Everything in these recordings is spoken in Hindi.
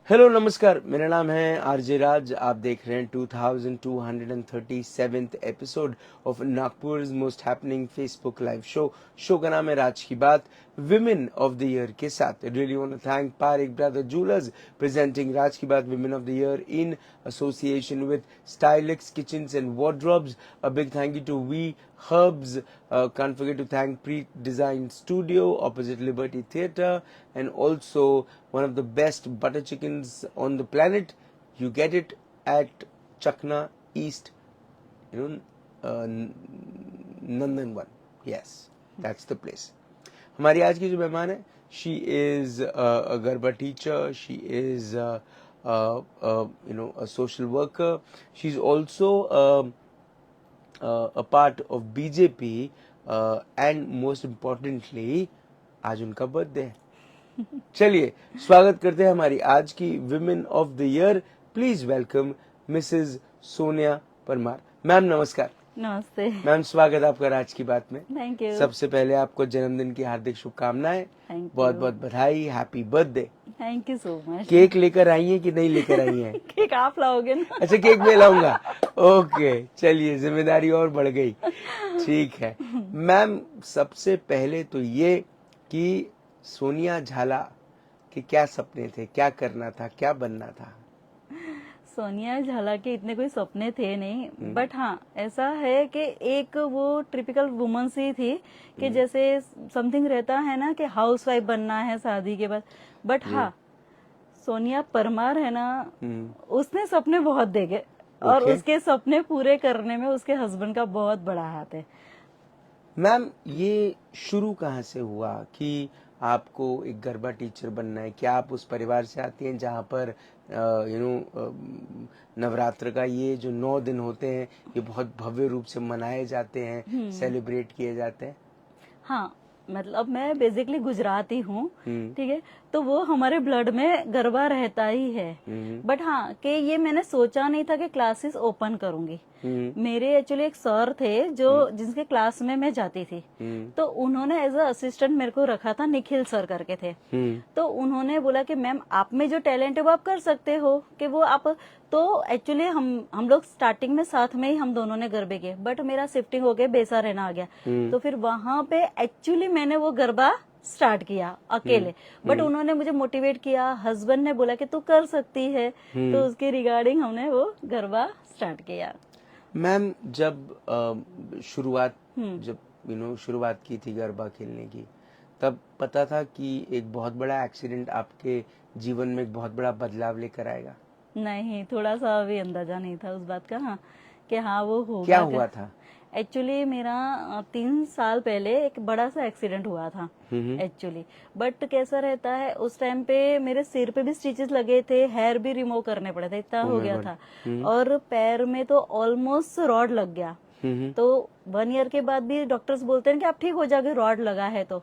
हेलो नमस्कार, मेरा नाम है आरजे राज। आप देख रहे हैं 2237th episode of Nagpur most happening Facebook live show का नाम है राज Ki Baat, women of the year के साथ। Really want to thank Parikh brother jewellers presenting Raaz Ki Baat women of the year in association with Stylix Kitchens and Wardrobes. A big thank you to We Herbs. Can't forget to thank Pre-Design Studio opposite Liberty Theatre, and also one of the best butter chickens on the planet. You get it at Chakna East, Nandanvan. Yes, that's the place. हमारी आज की जो मेहमान है, she is a garba teacher, she is a social worker. She's also a part of BJP, and most importantly, आज उनका बर्थडे है। चलिए स्वागत करते हैं हमारी आज की women of the year. Please welcome Mrs Sonia Parmar. Ma'am नमस्कार। नमस्ते मैम, स्वागत आपका राज की बात में। Thank you. सबसे पहले आपको जन्मदिन की हार्दिक शुभकामनाएं, Thank बहुत you. बहुत बधाई, happy birthday. Thank you so much. Cake लेकर आई हैं कि नहीं लेकर आई हैं? केक आप लाओगे ना? अच्छा, केक मैं लाऊंगा। ओके, चलिए जिम्मेदारी और बढ़ गई। ठीक है मैम, सबसे पहले तो ये कि सोनिया झाला के क्या सपने थे, क्या करना था, क्या बनना था? सोनिया झाला के इतने कोई सपने थे नहीं, बट हाँ ऐसा है कि एक वो टिपिकल वुमन सी थी कि जैसे समथिंग रहता है ना कि हाउस वाइफ बनना है शादी के बाद, बट हाँ सोनिया परमार है ना, उसने सपने बहुत देखे और Okay. उसके सपने पूरे करने में उसके हस्बैंड का बहुत बड़ा हाथ है। मैम, ये शुरू कहाँ से हुआ कि आपको एक गरबा टीचर बनना है? क्या आप उस परिवार से आती हैं जहाँ पर नवरात्र का ये जो 9 दिन होते हैं, ये बहुत भव्य रूप से मनाए जाते हैं, सेलिब्रेट किए जाते हैं? हाँ, मतलब मैं बेसिकली गुजराती हूँ, हम्म। ठीक है, तो वो हमारे ब्लड में गरबा रहता ही है। बट हाँ कि ये मैंने सोचा नहीं था कि क्लासेस ओपन करूंगी। मेरे एक्चुअली एक सर थे जो जिनके क्लास में मैं जाती थी, तो उन्होंने एज अ असिस्टेंट मेरे को रखा था, निखिल सर करके थे। तो उन्होंने बोला कि मैम आप में जो टैलेंट है वो आप कर सकते हो, कि वो आप, तो एक्चुअली हम लोग स्टार्टिंग में साथ में ही हम दोनों ने गरबे किए, बट मेरा शिफ्टिंग हो गया, बेसा रहना आ गया, तो फिर वहां पे एक्चुअली मैंने वो गरबा स्टार्ट किया अकेले। बट उन्होंने मुझे मोटिवेट किया, हस्बैंड ने बोला कि तू कर सकती है, तो उसके रिगार्डिंग हमने वो गरबा स्टार्ट किया। मैम, जब शुरुआत की थी गरबा खेलने की, तब पता था कि एक बहुत बड़ा एक्सीडेंट आपके जीवन में एक बहुत बड़ा बदलाव लेकर आएगा? नहीं, थोड़ा सा भी अंदाजा नहीं था उस बात का। हाँ कि हाँ वो होगा। क्या हुआ था? एक्चुअली मेरा 3 साल पहले एक बड़ा सा एक्सीडेंट हुआ था एक्चुअली। बट कैसा रहता है, उस टाइम पे मेरे सिर पे भी स्टिचेस लगे थे, हेयर भी रिमूव करने पड़े थे, इतना हो गया था, और पैर में तो ऑलमोस्ट रॉड लग गया। तो 1 ईयर के बाद भी डॉक्टर्स बोलते हैं कि आप ठीक हो जाओगे, रॉड लगा है तो।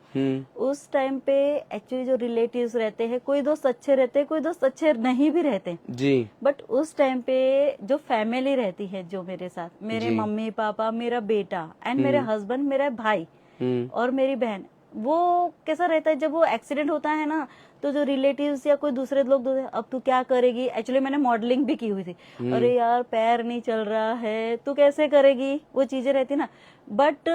उस टाइम पे एक्चुअली जो रिलेटिव्स रहते हैं, कोई दोस्त अच्छे रहते हैं, कोई दोस्त अच्छे नहीं भी रहते जी। बट उस टाइम पे जो फैमिली रहती है, जो मेरे साथ, मेरे मम्मी पापा, मेरा बेटा एंड मेरे हस्बैंड, मेरा भाई और मेरी बहन, वो कैसा रहता है जब वो एक्सीडेंट होता है ना, तो जो रिलेटिव्स या कोई दूसरे लोग अब तू क्या करेगी। एक्चुअली मैंने मॉडलिंग भी की हुई थी, अरे यार पैर नहीं चल रहा है, तू कैसे करेगी, वो चीजें रहती ना। बट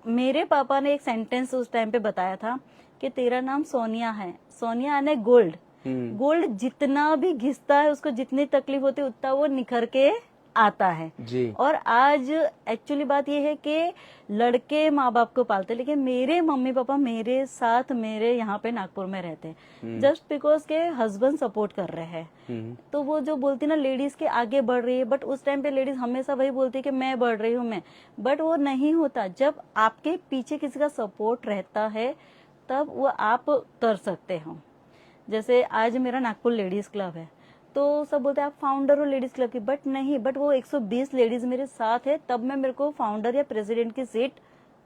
मेरे पापा ने एक सेंटेंस उस टाइम पे बताया था कि तेरा नाम सोनिया है, सोनिया यानी गोल्ड, गोल्ड जितना भी घिसता है, उसको जितनी तकलीफ होती है उतना वो निखर के आता है जी। और आज एक्चुअली बात ये है कि लड़के माँ बाप को पालते, लेकिन मेरे मम्मी पापा मेरे साथ मेरे यहाँ पे नागपुर में रहते हैं, जस्ट बिकॉज के हस्बैंड सपोर्ट कर रहे हैं। तो वो जो बोलती ना लेडीज के आगे बढ़ रही है, बट उस टाइम पे लेडीज हमेशा वही बोलती है कि मैं बढ़ रही हूँ मैं, बट वो नहीं होता। जब आपके पीछे किसी का सपोर्ट रहता है तब वो आप कर सकते हो। जैसे आज मेरा नागपुर लेडीज क्लब है, तो सब बोलते हैं आप फाउंडर हो लेडीज क्लब की, बट नहीं, बट वो 120 लेडीज मेरे साथ है, तब में मेरे को फाउंडर या प्रेसिडेंट की सीट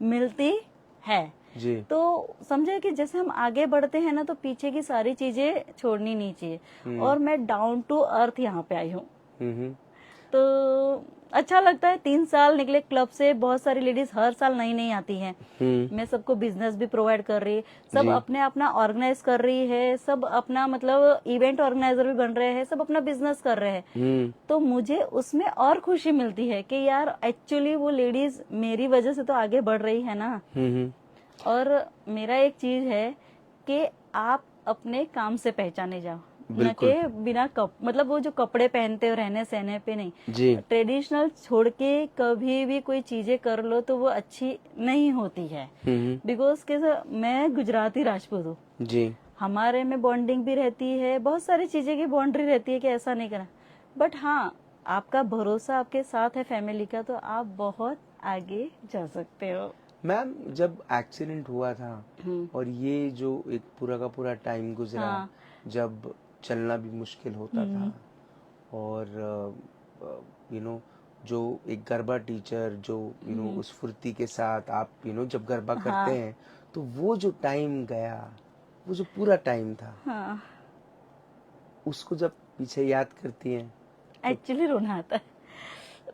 मिलती है जी। तो समझे कि जैसे हम आगे बढ़ते हैं ना, तो पीछे की सारी चीजें छोड़नी नहीं चाहिए। और मैं डाउन टू अर्थ यहाँ पे आई हूँ। तो अच्छा लगता है। 3 साल निकले क्लब से, बहुत सारी लेडीज हर साल नई नई आती हैं। मैं सबको बिजनेस भी प्रोवाइड कर रही, सब अपने अपना ऑर्गेनाइज कर रही है, सब अपना मतलब इवेंट ऑर्गेनाइजर भी बन रहे हैं, सब अपना बिजनेस कर रहे हैं। तो मुझे उसमें और खुशी मिलती है कि यार एक्चुअली वो लेडीज मेरी वजह से तो आगे बढ़ रही है ना। और मेरा एक चीज है कि आप अपने काम से पहचाने जाओ, न के बिना मतलब वो जो कपड़े पहनते हो रहने सहने पे नहीं। ट्रेडिशनल छोड़ के कभी भी कोई चीजें कर लो तो वो अच्छी नहीं होती है। बिकॉज के मैं गुजराती राजपूत हूँ जी, हमारे में बॉन्डिंग भी रहती है, बहुत सारी चीजें की बाउंड्री रहती है कि ऐसा नहीं करना। बट हाँ, आपका भरोसा आपके साथ है फैमिली का, तो आप बहुत आगे जा सकते हो। मैम, जब एक्सीडेंट हुआ था और ये जो एक पूरा का पूरा टाइम गुजरा, जब चलना भी मुश्किल होता था और जो एक गरबा टीचर जो उस फुर्ती के साथ आप जब गरबा करते हैं, तो वो जो टाइम गया, वो जो पूरा टाइम था, उसको जब पीछे याद करती हैं एक्चुअली रोना आता है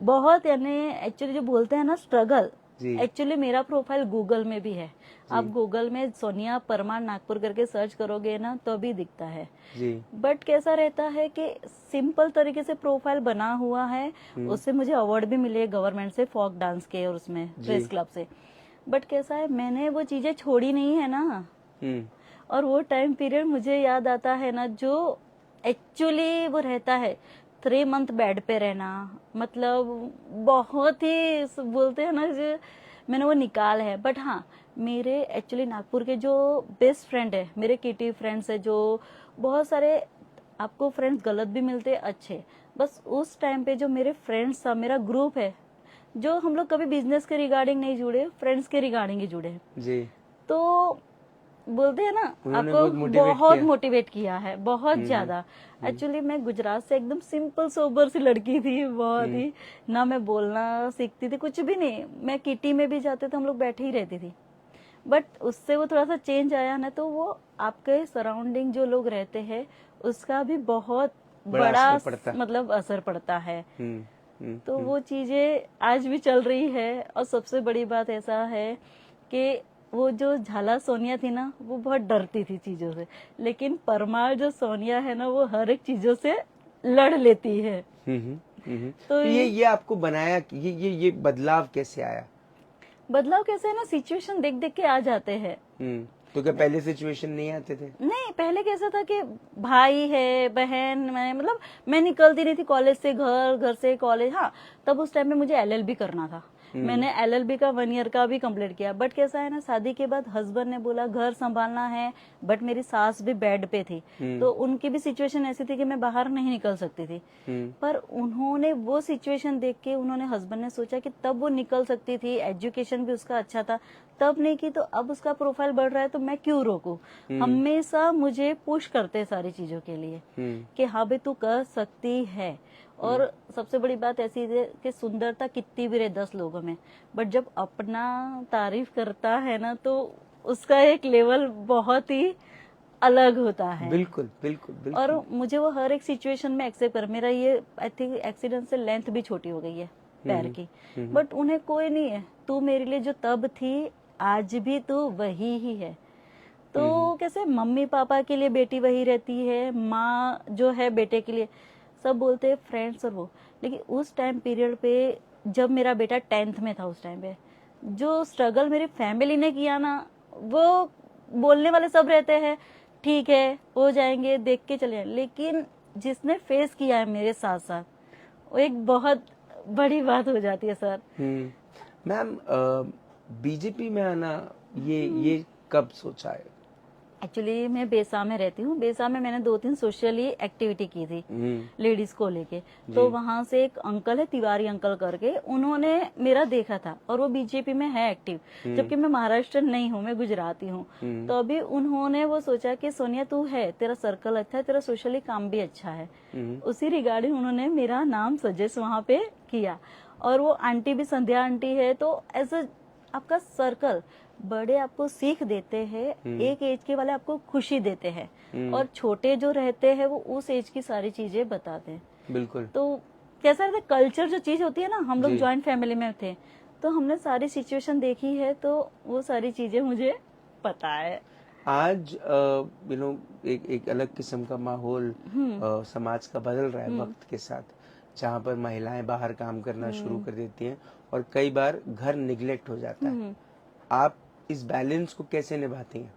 बहुत। यानी एक्चुअली जो बोलते हैं ना स्ट्रगल, एक्चुअली मेरा प्रोफाइल गूगल में भी है। आप गूगल में सोनिया परमार नागपुर करके सर्च करोगे ना तो भी दिखता है जी। बट कैसा रहता है कि सिंपल तरीके से प्रोफाइल बना हुआ है, उससे मुझे अवार्ड भी मिले गवर्नमेंट से, फोक डांस के और उसमें प्रेस क्लब से। बट कैसा है, मैंने वो चीजें छोड़ी नहीं है ना। और वो टाइम पीरियड मुझे याद आता है ना, जो एक्चुअली वो रहता है 3 मंथ बेड पे रहना, मतलब बहुत ही बोलते हैं ना, जो मैंने वो निकाल है। बट हाँ, मेरे एक्चुअली नागपुर के जो बेस्ट फ्रेंड है, मेरे किटी फ्रेंड्स है, जो बहुत सारे आपको फ्रेंड्स गलत भी मिलते अच्छे, बस उस टाइम पे जो मेरे फ्रेंड्स था, मेरा ग्रुप है, जो हम लोग कभी बिजनेस के रिगार्डिंग नहीं जुड़े, फ्रेंड्स के रिगार्डिंग ही जुड़े जी। तो बोलते हैं ना, आपको बहुत मोटिवेट किया है, बहुत ज्यादा। एक्चुअली मैं गुजरात से एकदम सिंपल सोबर सी लड़की थी, बहुत ही ना मैं बोलना सीखती थी, कुछ भी नहीं। मैं किटी में भी जाते थे, हम लोग बैठे ही रहती थी। बट उससे वो थोड़ा सा चेंज आया ना, तो वो आपके सराउंडिंग जो लोग रहते हैं उसका भी बहुत बड़ा मतलब असर पड़ता है। तो वो चीजें आज भी चल रही है। और सबसे बड़ी बात ऐसा है कि वो जो झाला सोनिया थी ना, वो बहुत डरती थी चीजों से, लेकिन परमार जो सोनिया है ना, वो हर एक चीजों से लड़ लेती है। तो ये आपको बनाया, ये बदलाव कैसे आया? बदलाव कैसे है ना, सिचुएशन देख देख के आ जाते हैं। तो क्या पहले सिचुएशन नहीं आते थे? नहीं, पहले कैसा था कि भाई है, बहन, मतलब मैं निकलती नहीं थी कॉलेज से घर, घर से कॉलेज। हाँ, तब उस टाइम में मुझे LLB करना था। मैंने LLB का 1 ईयर का भी कंप्लीट किया। बट कैसा है ना, शादी के बाद हस्बैंड ने बोला घर संभालना है, बट मेरी सास भी बेड पे थी, तो उनकी भी सिचुएशन ऐसी थी कि मैं बाहर नहीं निकल सकती थी। पर उन्होंने वो सिचुएशन देख के, उन्होंने हस्बैंड ने सोचा कि तब वो निकल सकती थी, एजुकेशन भी उसका अच्छा था, तब नहीं की तो अब उसका प्रोफाइल बढ़ रहा है, तो मैं क्यों रोकूं। हमेशा मुझे पुश करते सारी चीजों के लिए कि हाँ भाई तू कर सकती है। और सबसे बड़ी बात ऐसी है कि सुंदरता कितनी भी रहे 10 लोगों में, बट जब अपना तारीफ करता है ना, तो उसका एक लेवल बहुत ही अलग होता है। बिल्कुल बिल्कुल बिल्कुल। और मुझे वो हर एक सिचुएशन में एक्सेप्ट कर। मेरा ये आई थिंक एक्सीडेंट से लेंथ भी छोटी हो गई है पैर की, बट उन्हें कोई नहीं है, तू मेरे लिए जो तब थी आज भी तू वही ही है। तो कैसे मम्मी पापा के लिए बेटी वही रहती है, माँ जो है बेटे के लिए, सब बोलते हैं फ्रेंड्स और वो। लेकिन उस टाइम पीरियड पे जब मेरा बेटा 10th में था, उस टाइम पे जो स्ट्रगल मेरी फैमिली ने किया ना, वो बोलने वाले सब रहते हैं ठीक है हो जाएंगे, देख के चले, लेकिन जिसने फेस किया है मेरे साथ साथ, वो एक बहुत बड़ी बात हो जाती है सर। मैम, बीजेपी में आना ये कब सोचा है? एक्चुअली मैं बेसा में रहती हूँ। बेसा में मैंने 2-3 सोशली एक्टिविटी की थी लेडीज को लेके। तो वहां से एक अंकल है, तिवारी अंकल करके, उन्होंने मेरा देखा था और वो बीजेपी में है एक्टिव, जबकि मैं महाराष्ट्र नहीं हूँ, मैं गुजराती हूँ। तो अभी उन्होंने वो सोचा कि सोनिया तू है, तेरा सर्कल अच्छा है, तेरा सोशली काम भी अच्छा है, उसी रिगार्डिंग उन्होंने मेरा नाम सजेस्ट वहां पे किया। और वो आंटी भी संध्या आंटी है, तो एज आपका सर्कल बड़े आपको सीख देते हैं, एक एज के वाले आपको खुशी देते हैं, और छोटे जो रहते हैं वो उस एज की सारी चीजें बताते हैं। बिल्कुल। तो कैसा रहता है, कल्चर जो चीज होती है ना, हम लोग जी। जॉइंट फैमिली में थे, तो हमने सारी सिचुएशन देखी है, तो वो सारी चीजें मुझे पता है। आज एक अलग किस्म का माहौल समाज का बदल रहा है वक्त के साथ, जहाँ पर महिलाएं बाहर काम करना शुरू कर देती हैं और कई बार घर निगलेक्ट हो जाता है। आप इस बैलेंस को कैसे निभाती हैं?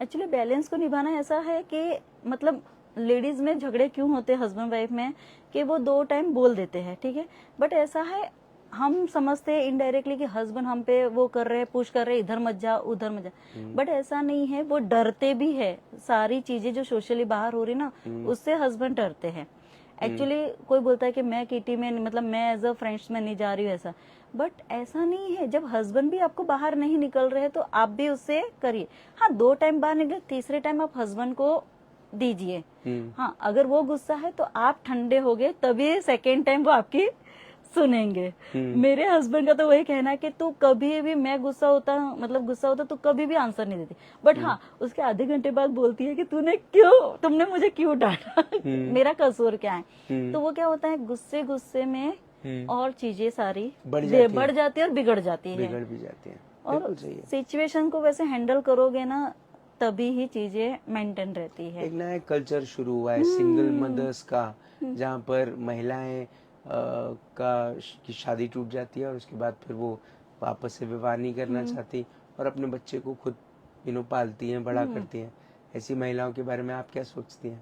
एक्चुअली बैलेंस को निभाना ऐसा है कि मतलब लेडीज में झगड़े क्यों होते हैं हस्बैंड वाइफ में, कि वो 2 टाइम बोल देते हैं, ठीक है, बट ऐसा है हम समझते हैं इनडायरेक्टली कि हस्बैंड हम पे वो कर रहे हैं, पुश कर रहे हैं, इधर मत जा उधर मत जा, बट ऐसा नहीं है, वो डरते भी है। सारी चीजें जो सोशली बाहर हो रही ना, उससे हस्बैंड डरते हैं। एक्चुअली कोई बोलता है कि मैं किटी में, मतलब मैं एज अ फ्रेंड्स में नहीं जा रही हूँ, ऐसा, बट ऐसा नहीं है। जब हस्बैंड भी आपको बाहर नहीं निकल रहे तो आप भी उससे करिए। हाँ, 2 टाइम बाहर निकले, तीसरे टाइम आप हस्बैंड को दीजिए। हाँ, अगर वो गुस्सा है तो आप ठंडे हो गए, तभी सेकेंड टाइम वो आपकी सुनेंगे। मेरे हस्बैंड का तो वही कहना है कि तू कभी भी, मैं गुस्सा होता, मतलब गुस्सा होता तो कभी भी आंसर नहीं देती, बट हाँ उसके आधे घंटे बाद बोलती है कि तुमने मुझे क्यों डांटा, मेरा कसूर क्या है। तो वो क्या होता है, गुस्से गुस्से में और चीजें सारी बढ़ जाती है और बिगड़ जाती है, बिगड़ भी जाती हैं। और सिचुएशन को वैसे हैंडल करोगे ना, तभी ही चीजें मेंटेन रहती है। एक नया कल्चर शुरू हुआ है सिंगल मदर्स का, जहाँ पर महिलाएं की शादी टूट जाती है और उसके बाद फिर वो वापस से विवाह नहीं करना चाहती और अपने बच्चे को खुद पालती हैं, बड़ा करती हैं। ऐसी महिलाओं के बारे में आप क्या सोचती हैं?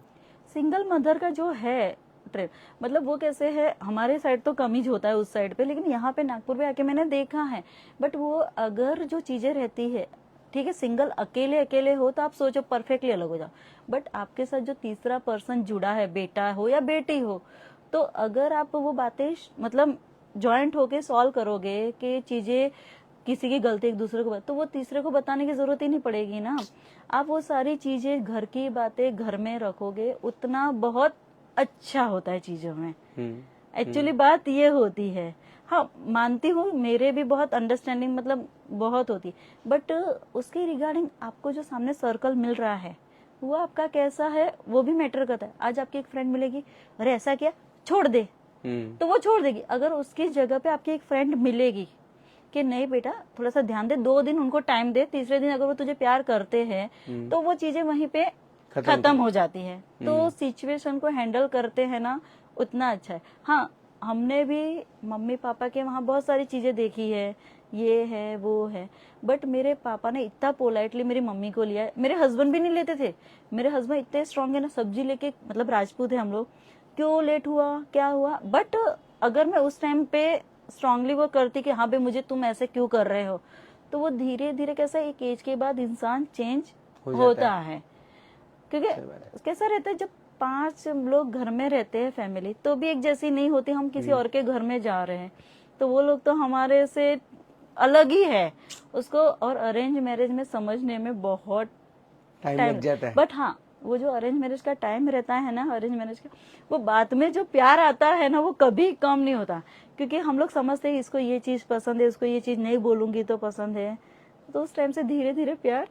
सिंगल मदर का जो है ट्रिप, मतलब वो कैसे है, हमारे साइड तो कम ही होता है उस साइड पे, लेकिन यहाँ पे नागपुर पे आके मैंने देखा है। बट वो अगर जो चीजें रहती है, ठीक है, सिंगल अकेले अकेले हो तो आप सोचो परफेक्टली अलग हो जाओ, बट आपके साथ जो तीसरा पर्सन जुड़ा है, बेटा हो या बेटी हो, तो अगर आप वो बातें मतलब ज्वाइंट होके सॉल्व करोगे कि चीजें, किसी की गलती एक दूसरे को, तो वो तीसरे को बताने की जरूरत ही नहीं पड़ेगी ना। आप वो सारी चीजें, घर की बातें घर में रखोगे, उतना बहुत अच्छा होता है चीजों में। एक्चुअली बात ये होती है। हाँ, मानती हूँ मेरे भी बहुत अंडरस्टैंडिंग मतलब बहुत होती, बट उसके रिगार्डिंग आपको जो सामने सर्कल मिल रहा है वो आपका कैसा है, वो भी मैटर करता है। आज आपकी एक फ्रेंड मिलेगी, अरे ऐसा क्या, छोड़ दे, तो वो छोड़ देगी। अगर उसकी जगह पे आपकी एक फ्रेंड मिलेगी कि नहीं बेटा थोड़ा सा ध्यान दे, 2 दिन उनको टाइम दे, तीसरे दिन अगर वो तुझे प्यार करते हैं तो वो चीजें वहीं पे खत्म हो जाती है। तो सिचुएशन को हैंडल करते हैं ना, उतना अच्छा है। हाँ, हमने भी मम्मी पापा के वहाँ बहुत सारी चीजें देखी है, ये है वो है, बट मेरे पापा ने इतना पोलाइटली मेरी मम्मी को लिया है। मेरे हस्बैंड भी नहीं लेते थे, मेरे हस्बैंड इतने स्ट्रांग है ना, सब्जी लेके, मतलब राजपूत है हम लोग, क्यों लेट हुआ क्या हुआ, बट अगर मैं उस टाइम पे स्ट्रांगली वो करती कि हाँ भाई मुझे तुम ऐसे क्यों कर रहे हो, तो वो धीरे धीरे कैसा एक एज के बाद इंसान चेंज होता है। क्योंकि कैसा रहता है, जब 5 लोग घर में रहते हैं फैमिली, तो भी एक जैसी नहीं होती। हम किसी और के घर में जा रहे हैं तो वो लोग तो हमारे से अलग ही है उसको, और अरेंज मैरिज में समझने में बहुत टाइम लग जाता है। बट हाँ, वो जो अरेंज मैरिज का टाइम रहता है ना, अरेंज मैरिज का, वो बाद में जो प्यार आता है ना, वो कभी कम नहीं होता। क्योंकि हम लोग समझते हैं इसको ये चीज पसंद है, इसको ये चीज नहीं बोलूंगी तो पसंद है, तो उस टाइम से धीरे धीरे प्यार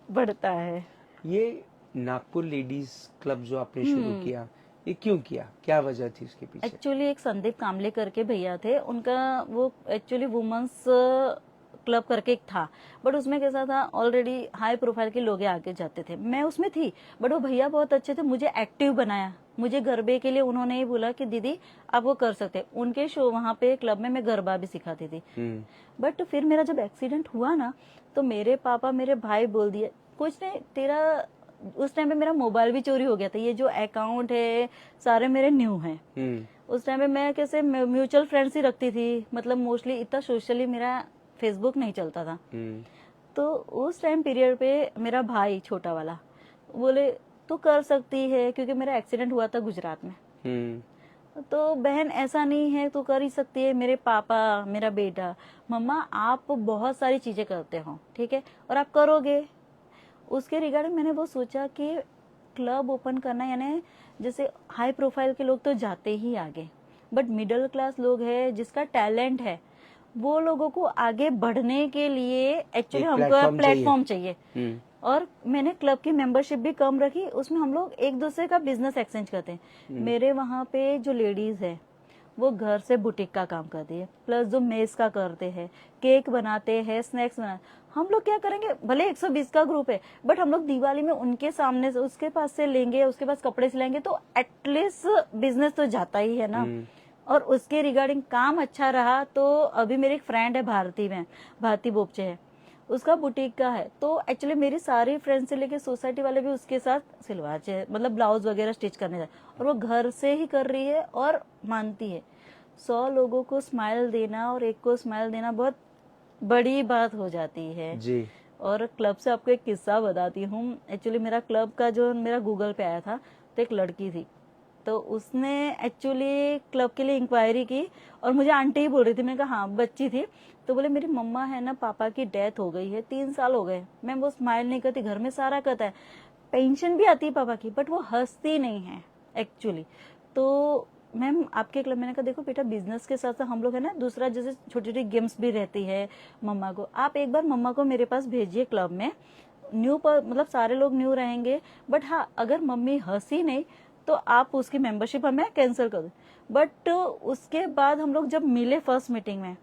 बढ़ता है। ये नागपुर लेडीज क्लब जो आपने शुरू किया, ये क्यों किया, क्या वजह थी उसके पीछे? एक्चुअली एक संदीप कामले करके भैया थे, उनका वो एक्चुअली वुमेन्स क्लब करके एक था, बट उसमें कैसा था, ऑलरेडी हाई प्रोफाइल के लोग आगे जाते थे, मैं उसमें थी, बट वो भैया बहुत अच्छे थे, मुझे एक्टिव बनाया। मुझे गरबे के लिए उन्होंने ही बोला कि दीदी आप वो कर सकते हैं। उनके शो वहाँ पे क्लब में मैं गरबा भी सिखाती थी। बट फिर मेरा जब एक्सीडेंट हुआ ना, तो मेरे पापा मेरे भाई बोल दिए कुछ नहीं तेरा, उस टाइम पे मेरा मोबाइल भी चोरी हो गया था, ये जो अकाउंट है सारे मेरे न्यू हैं। उस टाइम पे मैं कैसे म्यूचुअल फ्रेंड्स ही रखती थी, मतलब मोस्टली इतना सोशली मेरा फेसबुक नहीं चलता था। तो उस टाइम पीरियड पे मेरा भाई छोटा वाला बोले तू कर सकती है, क्योंकि मेरा एक्सीडेंट हुआ था गुजरात में। तो बहन ऐसा नहीं है, तू कर ही सकती है। मेरे पापा, मेरा बेटा, मम्मा आप बहुत सारी चीजें करते हो, ठीक है, और आप करोगे। उसके रिगार्डिंग मैंने वो सोचा कि क्लब ओपन करना, यानी जैसे हाई प्रोफाइल के लोग तो जाते ही आगे, बट मिडिल क्लास लोग हैं जिसका टैलेंट है, वो लोगों को आगे बढ़ने के लिए एक्चुअली हमको प्लेटफॉर्म चाहिए। और मैंने क्लब की मेंबरशिप भी कम रखी, उसमें हम लोग एक दूसरे का बिजनेस एक्सचेंज करते हैं। मेरे वहाँ पे जो लेडीज है वो घर से बुटीक का काम करती है, प्लस जो मेस का करते हैं, केक बनाते हैं, स्नैक्स बनाते। हम लोग क्या करेंगे, भले 120 का ग्रुप है, बट हम लोग दिवाली में उनके सामने से, उसके पास से लेंगे, उसके पास कपड़े सिलाएंगे, तो एटलीस्ट बिजनेस तो जाता ही है ना। और उसके रिगार्डिंग काम अच्छा रहा तो अभी मेरी एक फ्रेंड है भारती में, भारती बोपचे है, उसका बुटीक का है। तो एक्चुअली मेरी सारी फ्रेंड से लेके सोसाइटी वाले भी उसके साथ सिलवाचे, मतलब ब्लाउज वगैरह स्टिच करने जाए, और वो घर से ही कर रही है और मानती है। 100 लोगों को स्माइल देना और एक को स्माइल देना बहुत बड़ी बात हो जाती है जी। और क्लब से आपको एक किस्सा बताती हूँ। एक्चुअली मेरा क्लब का जो मेरा गूगल पे आया था, तो एक लड़की थी, तो उसने एक्चुअली क्लब के लिए इंक्वायरी की और मुझे आंटी ही बोल रही थी। मैंने कहा हाँ, बच्ची थी, तो बोले मेरी मम्मा है ना, पापा की डेथ हो गई है, 3 साल हो गए। मैम वो स्माइल नहीं करती, घर में सारा करता है, पेंशन भी आती है पापा की, बट वो हंसती नहीं है एक्चुअली। तो मैम आपके क्लब, मैंने कहा देखो बेटा, बिजनेस के साथ साथ हम लोग है ना, दूसरा जैसे छोटी छोटी गेम्स भी रहती है मम्मा को, आप एक बार मम्मा को मेरे पास भेजिए क्लब में, न्यू पर मतलब सारे लोग न्यू रहेंगे, बट हाँ अगर मम्मी हंसी नहीं तो आप उसकी मेंबरशिप हमें कैंसिल कर दो। बट उसके बाद हम लोग जब मिले फर्स्ट मीटिंग में,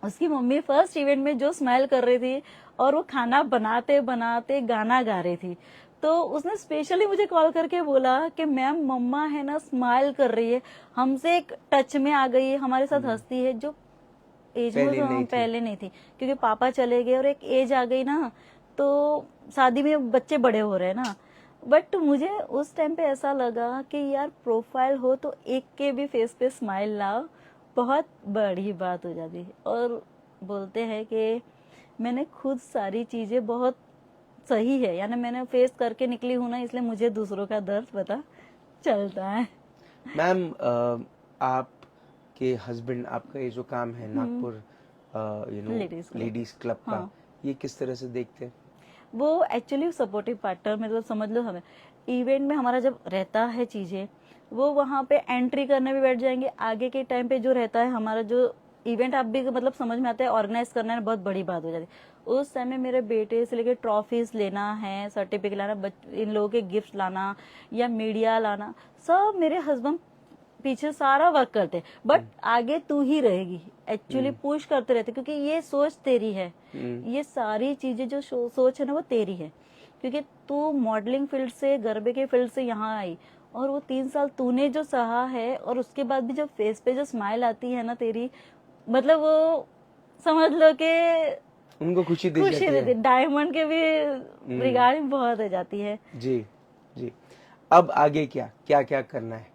उसकी मम्मी फर्स्ट इवेंट में जो स्माइल कर रही थी और वो खाना बनाते बनाते गाना गा रही थी, तो उसने स्पेशली मुझे कॉल करके बोला कि मैम मम्मा है ना स्माइल कर रही है, हमसे एक टच में आ गई है, हमारे साथ हंसती है, जो एज में पहले नहीं थी, क्योंकि पापा चले गए और एक एज आ गई ना, तो शादी में बच्चे बड़े हो रहे हैं ना। बट मुझे उस टाइम पे ऐसा लगा कि यार प्रोफाइल हो तो एक के भी फेस पे स्माइल लाओ, बहुत बड़ी बात हो जाती है। और बोलते हैं कि मैंने खुद सारी चीजें बहुत सही है, यानी मैंने फेस करके निकली हूं ना, इसलिए मुझे दूसरों का दर्द पता चलता है। मैम, आपके हस्बैंड, आपका ये जो काम है नागपुर लेडीज क्लब का, हाँ। ये किस तरह से देखते हैं? वो एक्चुअली सपोर्टिव पार्टनर, मतलब समझ लो हमें इवेंट में हमारा जब रहता है चीजें, वो वहाँ पे एंट्री करने भी बैठ जाएंगे, आगे के टाइम पे जो रहता है हमारा जो इवेंट, आप भी मतलब समझ में आता है, ऑर्गेनाइज करना बहुत बड़ी बात हो जाती है। उस टाइम में मेरे बेटे से लेके ट्रॉफीज लेना है, सर्टिफिकेट लाना, इन लोगों के गिफ्ट लाना या मीडिया लाना, सब मेरे हस्बैंड पीछे सारा वर्क करते, बट आगे तू ही रहेगी, एक्चुअली पुश करते रहते, क्योंकि ये सोच तेरी है, ये सारी चीजें जो सोच है ना वो तेरी है, क्योंकि तू मॉडलिंग फील्ड से, गरबे के फील्ड से यहाँ आई, और वो 3 साल तूने जो सहा है, और उसके बाद भी जब फेस पे जो स्माइल आती है ना तेरी, मतलब वो समझ लो कि उनको खुशी देती है। डायमंड के भी रिगार्डिंग बहुत हो जाती है। जी जी। अब आगे क्या क्या क्या करना है?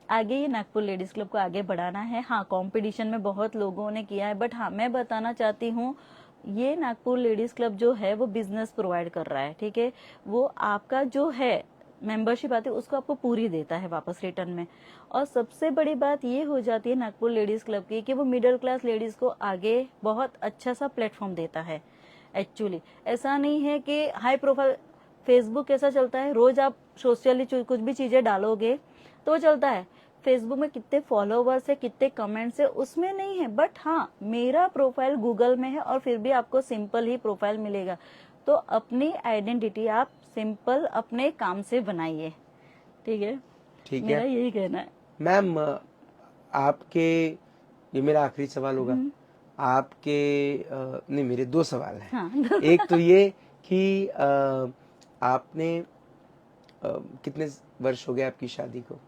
आगे ये नागपुर लेडीज क्लब को आगे बढ़ाना है। हाँ, कंपटीशन में बहुत लोगों ने किया है, बट हाँ मैं बताना चाहती हूँ, ये नागपुर लेडीज क्लब जो है वो बिजनेस प्रोवाइड कर रहा है, ठीक है, वो आपका जो है मेंबरशिप आती है उसको आपको पूरी देता है वापस रिटर्न में। और सबसे बड़ी बात ये हो जाती है नागपुर लेडीज क्लब की कि वो मिडिल क्लास लेडीज को आगे बहुत अच्छा सा प्लेटफॉर्म देता है। एक्चुअली ऐसा नहीं है कि हाई प्रोफाइल, फेसबुक कैसा चलता है, रोज आप सोशली कुछ भी चीजें डालोगे तो चलता है, फेसबुक में कितने फॉलोवर्स है, कितने कमेंट्स है, उसमें नहीं है। बट हाँ, मेरा प्रोफाइल गूगल में है और फिर भी आपको सिंपल ही प्रोफाइल मिलेगा। तो अपनी आइडेंटिटी आप सिंपल अपने काम से बनाइए, ठीक है? ठीक मेरा है यही कहना है। मैम, आपके, ये मेरा आखिरी सवाल होगा आपके, नहीं मेरे 2 सवाल हैं। हाँ। एक तो ये कि आपने कितने वर्ष हो गए आपकी शादी को?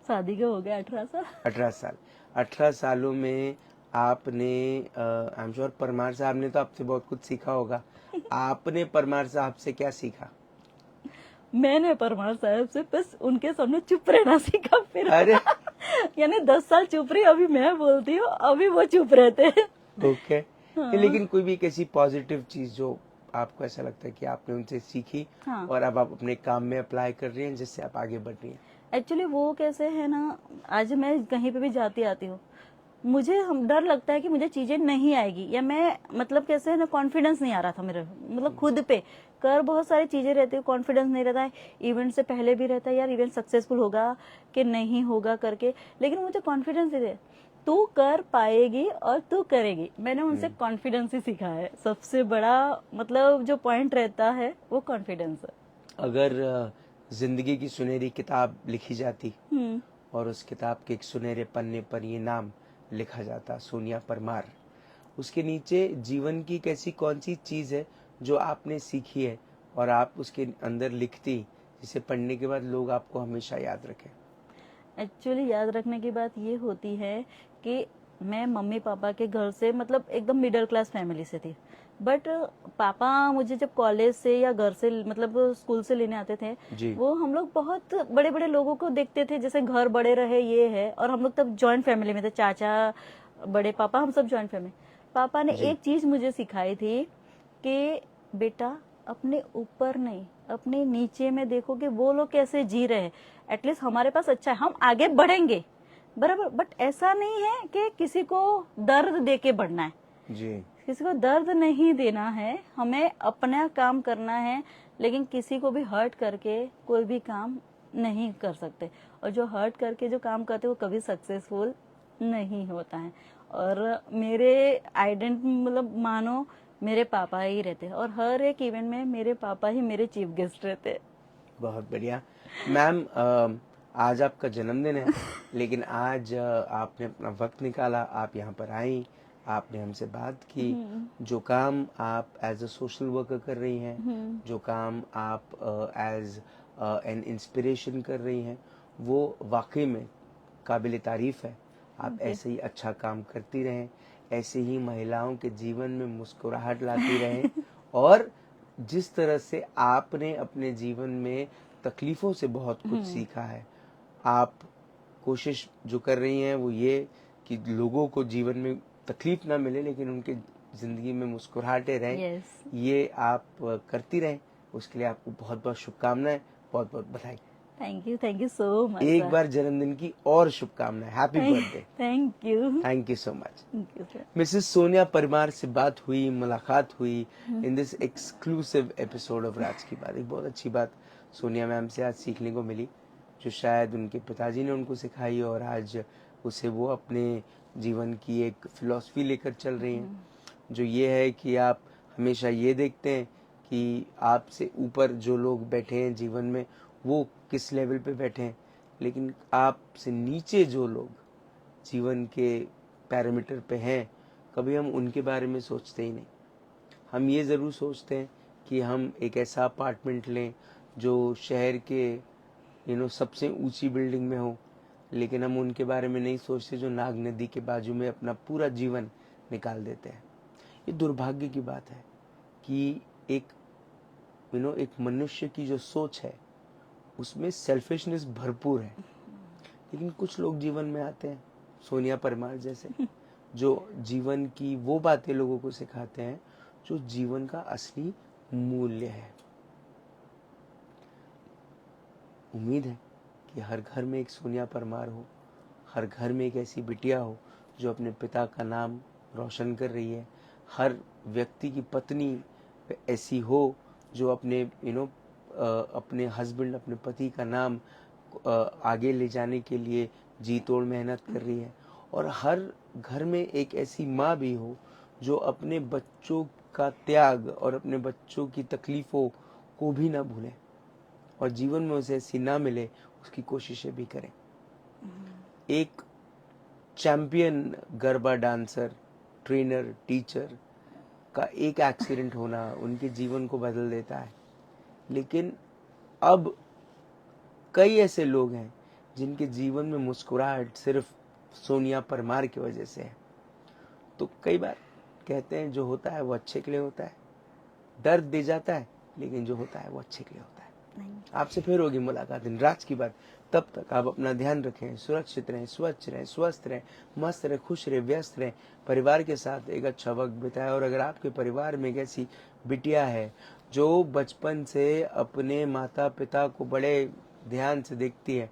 शादी का हो गया 18 साल। 18 साल। 18 सालों में आपने, आई एम श्योर परमार साहब ने तो आपसे बहुत कुछ सीखा होगा, आपने परमार साहब से क्या सीखा? मैंने परमार साहब से बस उनके सामने चुप रहना सीखा फिर। अरे यानी 10 साल चुप रही, अभी मैं बोलती हूँ, अभी वो चुप रहते हैं। ओके। लेकिन कोई भी कैसी पॉजिटिव चीज जो आपको ऐसा लगता है कि आपने उनसे सीखी हाँ। और अब आप अपने काम में अप्लाई कर रही हैं जिससे आप आगे बढ़ रही हैं? एक्चुअली वो कैसे है ना, आज मैं कहीं पे भी जाती आती हूँ, मुझे हम डर लगता है कि मुझे चीजें नहीं आएगी, या मैं मतलब कैसे है ना, कॉन्फिडेंस नहीं आ रहा था मेरे, मतलब खुद पे कर बहुत सारी चीजें रहती है, कॉन्फिडेंस नहीं रहता है। इवेंट से पहले भी रहता है यार, इवेंट सक्सेसफुल होगा कि नहीं होगा करके, लेकिन मुझे कॉन्फिडेंस दे, तू कर पाएगी और तू करेगी। मैंने उनसे कॉन्फिडेंस ही सीखा है, सबसे बड़ा मतलब जो पॉइंट रहता है वो कॉन्फिडेंस है। अगर जिंदगी की सुनहरी किताब लिखी जाती और उस किताब के एक सुनहरे पन्ने पर ये नाम लिखा जाता, सोनिया परमार। उसके नीचे जीवन की कैसी कौन सी चीज़ है जो आपने सीखी है और आप उसके अंदर लिखती, जिसे पढ़ने के बाद लोग आपको हमेशा याद रखें? एक्चुअली याद रखने की बात ये होती है कि मैं मम्मी पापा के घर से मतलब एकदम मिडिल क्लास फैमिली से थी, बट पापा मुझे जब कॉलेज से या घर से मतलब स्कूल से लेने आते थे, जी। वो हम लोग बहुत बड़े बड़े लोगों को देखते थे, जैसे घर बड़े रहे ये है, और हम लोग तब जॉइंट फैमिली में थे, चाचा बड़े पापा हम सब जॉइंट फैमिली। पापा ने जी। एक चीज मुझे सिखाई थी कि बेटा अपने ऊपर नहीं अपने नीचे में देखो कि वो लोग कैसे जी रहे हैं, एटलीस्ट हमारे पास अच्छा है, हम आगे बढ़ेंगे बराबर, बट ऐसा नहीं है कि किसी को दर्द दे के बढ़ना है, जी। किसी को दर्द नहीं देना है, हमें अपना काम करना है, लेकिन किसी को भी हर्ट करके कोई भी काम नहीं कर सकते, और जो हर्ट करके जो काम करते वो कभी सक्सेसफुल नहीं होता है। और मेरे आइडेंट मतलब मानो मेरे पापा ही रहते हैं, और हर एक इवेंट में मेरे पापा ही मेरे चीफ गेस्ट रहते हैं। बहुत बढ़िया। मैम, आज आपका जन्मदिन है, लेकिन आज आपने अपना वक्त निकाला, आप यहाँ पर आई, आपने हमसे बात की। जो काम आप एज अ सोशल वर्कर कर रही हैं, जो काम आप एज एन इंस्पिरेशन कर रही हैं, वो वाकई में काबिल तारीफ है। आप ऐसे ही अच्छा काम करती रहें, ऐसे ही महिलाओं के जीवन में मुस्कुराहट लाती रहें, और जिस तरह से आपने अपने जीवन में तकलीफ़ों से बहुत कुछ सीखा है, आप कोशिश जो कर रही हैं वो ये कि लोगों को जीवन में तकलीफ ना मिले, लेकिन उनके ज़िंदगी में मुस्कुराहटें रहें। यस, ये आप करती रहें। उसके लिए आपको बहुत बहुत शुभकामनाएं, बहुत बहुत बधाई। थैंक यू सो मच एक सर। बार जन्मदिन की और शुभकामनाएं। Happy birthday. Thank you so much. Thank you sir. Mrs Sonia Parmar से बात हुई, मुलाकात हुई in this exclusive episode of Raaz Ki Baat. एक बहुत अच्छी बात सोनिया मैम से आज सीखने को मिली, जो शायद उनके पिताजी ने उनको सिखाई, और आज उसे वो अपने जीवन की एक फिलॉसफी लेकर चल रही हैं, जो ये है कि आप हमेशा ये देखते हैं कि आपसे ऊपर जो लोग बैठे हैं जीवन में, वो किस लेवल पे बैठे हैं, लेकिन आपसे नीचे जो लोग जीवन के पैरामीटर पे हैं, कभी हम उनके बारे में सोचते ही नहीं। हम ये ज़रूर सोचते हैं कि हम एक ऐसा अपार्टमेंट लें जो शहर के सबसे ऊंची बिल्डिंग में हो, लेकिन हम उनके बारे में नहीं सोचते जो नाग नदी के बाजू में अपना पूरा जीवन निकाल देते हैं। ये दुर्भाग्य की बात है कि एक मनुष्य की जो सोच है उसमें सेल्फिशनेस भरपूर है, लेकिन कुछ लोग जीवन में आते हैं, सोनिया परमार जैसे, जो जीवन की वो बातें लोगों को सिखाते हैं जो जीवन का असली मूल्य है। उम्मीद है कि हर घर में एक सोनिया परमार हो, हर घर में एक ऐसी बिटिया हो जो अपने पिता का नाम रोशन कर रही है, हर व्यक्ति की पत्नी ऐसी हो जो अपने अपने हस्बैंड, अपने पति का नाम आगे ले जाने के लिए जी तोड़ मेहनत कर रही है, और हर घर में एक ऐसी माँ भी हो जो अपने बच्चों का त्याग और अपने बच्चों की तकलीफ़ों को भी ना भूले, और जीवन में उसे ऐसी ना मिले उसकी कोशिशें भी करें। एक champion garba dancer, trainer, teacher का एक एक्सीडेंट होना उनके जीवन को बदल देता है, लेकिन अब कई ऐसे लोग हैं जिनके जीवन में मुस्कुराहट सिर्फ सोनिया परमार की वजह से है। तो कई बार कहते हैं जो होता है वो अच्छे के लिए होता है, दर्द दे जाता है, लेकिन जो होता है वो अच्छे के लिए होता है। आपसे फिर होगी मुलाकात इन राज की बात। तब तक आप अपना ध्यान रखें, सुरक्षित रहें, स्वच्छ रहें, स्वस्थ रहें, मस्त रहें, खुश रहें, व्यस्त रहें, परिवार के साथ एक अच्छा वक्त बिताएं। और अगर आपके परिवार में एक ऐसी बिटिया है जो बचपन से अपने माता पिता को बड़े ध्यान से देखती है,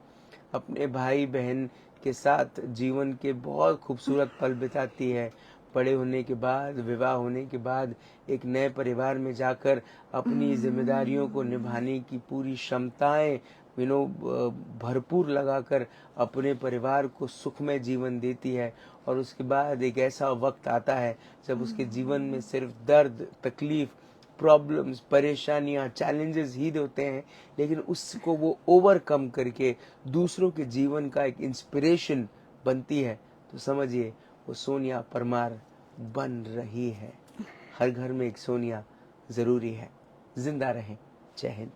अपने भाई बहन के साथ जीवन के बहुत खूबसूरत पल बिताती है, बड़े होने के बाद, विवाह होने के बाद एक नए परिवार में जाकर अपनी जिम्मेदारियों को निभाने की पूरी क्षमताएं भरपूर लगाकर अपने परिवार को सुखमय जीवन देती है, और उसके बाद एक ऐसा वक्त आता है जब उसके जीवन में सिर्फ दर्द, तकलीफ, प्रॉब्लम्स, परेशानियां, चैलेंजेस ही होते हैं, लेकिन उसको वो ओवरकम करके दूसरों के जीवन का एक इंस्पिरेशन बनती है, तो समझिए वो सोनिया परमार बन रही है। हर घर में एक सोनिया जरूरी है। जिंदा रहें। जय हिंद।